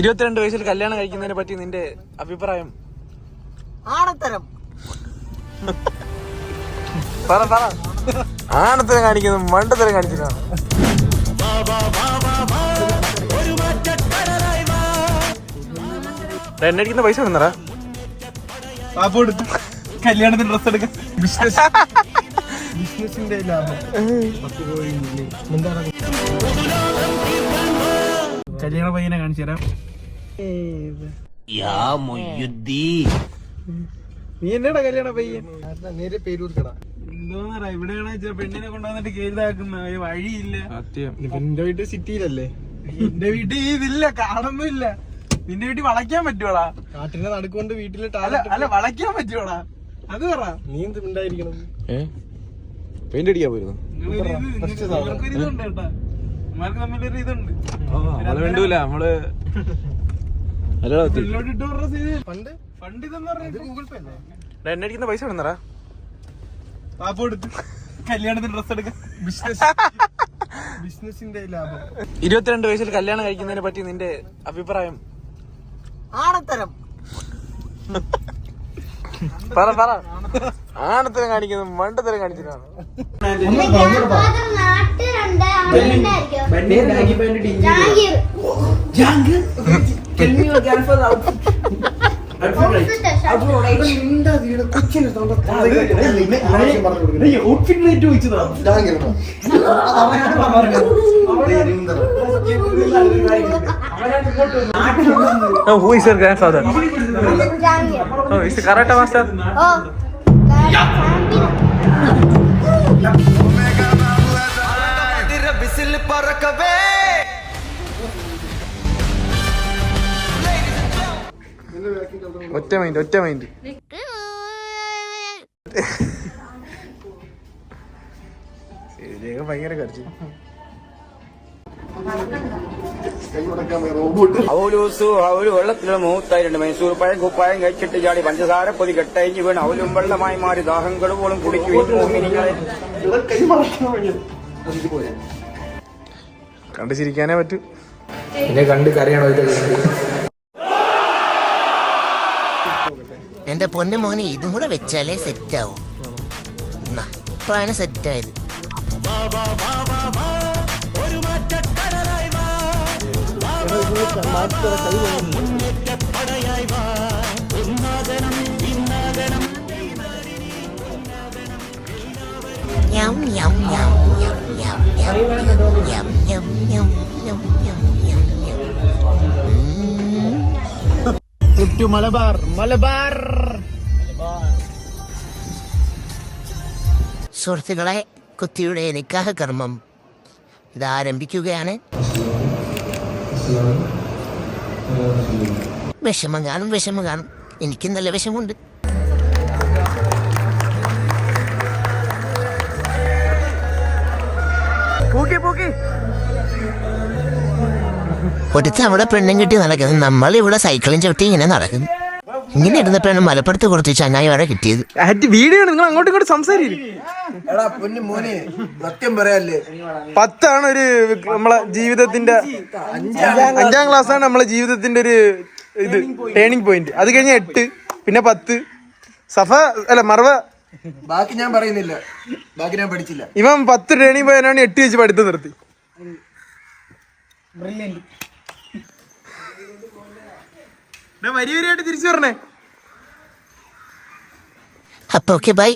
22 വയസ്സിൽ കല്യാണം കഴിക്കുന്നതിനെ പറ്റി നിന്റെ അഭിപ്രായം? ആണത്തരം. പറ പറ. ആണത്തരം കാണിക്കുന്നു, മണ്ടത്തരം കാണിച്ചിട്ടാണ്. എണ്ണടിക്കുന്ന പൈസ വേണന്നറാ കല്യാണത്തിന് ഡ്രസ് എടുക്കാൻ. ബിസിനസിന്റെ ലാഭം. കല്യാണ പയ്യനെ കാണിച്ചു തരാം. നീ എന്നടാ കല്യാണ പയ്യൻ? നേരെ പേരൂർക്കടാ. എന്തോന്നറാ ഇവിടെയാണ് പെണ്ണിനെ കൊണ്ടുവന്നിട്ട് കേസാക്കുന്ന വഴിയില്ല. സത്യം. നിന്റെ വീട്ടിൽ സിറ്റിയിലല്ലേ? എന്റെ വീട്ടിൽ ഇതില്ല, കാണൊന്നുമില്ല. നിന്റെ വീട്ടിൽ വളയ്ക്കാൻ പറ്റുവോടാ? കാട്ടിന്റെ നടുക്കൊണ്ട് വീട്ടില് അല്ല വളയ്ക്കാൻ പറ്റുവോടാ? അത് പറ. നീ എന്ത് ഉണ്ടായിരിക്കണം? പെയിന്റ് അടിക്കാൻ പോയിരുന്നു. ഇതുണ്ട് കേട്ടാ, നമ്മൾക്ക് തമ്മിലൊരു ഇതുണ്ട്. നമ്മള് വേണ്ടൂല, നമ്മള് പണ്ട് ഫണ്ട് ഇതെന്ന് പറഞ്ഞത് ഗൂഗിൾ പേ അല്ലേ? എണ്ണടിക്കുന്ന പൈസ വേണന്നറാ പാപ്പ എടുത്ത് കല്യാണത്തിന് ഡ്രസ് എടുക്കാൻ. ബിസിനസിന്റെ ലാഭം. 22 വയസ്സിൽ കല്യാണം കഴിക്കുന്നതിനെ പറ്റി നിന്റെ അഭിപ്രായം? ആണത്തരം. പറ പറ. ആണത്തരം കാണിക്കുന്നു, മണ്ടത്തരം കാണിച്ചിട്ടാണ്. Who is your grandfather? Oh, is he karate master? ഒറ്റ മൈൻഡ്. ഭയങ്കര കടിച്ചു. അവല് വെള്ളത്തിലെ മൂത്തായിട്ടുണ്ട്. മൈസൂർ പഴം കുപ്പായം കഴിച്ചിട്ട് ചാടി പഞ്ചസാര പൊതി കെട്ടഴിഞ്ഞ് വീണ് അവലും വെള്ളമായി മാറി ദാഹം കടുവോളം കുടിക്കുവിനിങ്ങളെ കണ്ടു ചിരിക്കാനേ പറ്റൂ. എന്നെ കണ്ട് കരയണോ? എന്റെ പൊന്നു മോനെ, ഇതും കൂടെ വെച്ചാലേ സെറ്റാവും. ഇപ്പോഴാണ് സെറ്റായത്. മലബാർ. സുഹൃത്തുക്കളെ, കുട്ടിയുടെ നിക്കാഹ് കർമ്മം ഇതാരംഭിക്കുകയാണ്. വിഷമം കാണും. എനിക്ക് നല്ല വിഷമമുണ്ട്. ഒടുത്ത് അവിടെ പെണ്ണും കിട്ടി നടക്കുന്നു. നമ്മൾ ഇവിടെ സൈക്കിളും ചവിട്ടി ഇങ്ങനെ നടക്കുന്നു. ഇങ്ങനെ ഇരുന്നപ്പോഴാണ് മലപ്പുറത്ത് കുറച്ച് ചങ്ങായി വരെ കിട്ടിയത്. വീഡിയോ നിങ്ങൾ അങ്ങോട്ടും ഇങ്ങോട്ടും സംസാരിക്കും. സത്യം പറയാല്ലേ, 10 ആണ് ഒരു നമ്മളെ ജീവിതത്തിന്റെ 5ാം ക്ലാസ് ആണ് നമ്മളെ ജീവിതത്തിന്റെ ഒരു ഇത് ടേണിംഗ് പോയിന്റ്. അത് കഴിഞ്ഞ 8, പിന്നെ 10. സഫ അല്ല മറവ. ബാക്കി ഞാൻ പറയുന്നില്ല, ബാക്കി ഞാൻ പഠിച്ചില്ല. ഇവൻ 10 ടേണിംഗ് പോയാലാണ് 8 വെച്ച് പഠിത്തം നിർത്തി. വരിയായിട്ട് തിരിച്ചു പറഞ്ഞേ. അപ്പൊ ഓക്കെ ബൈ.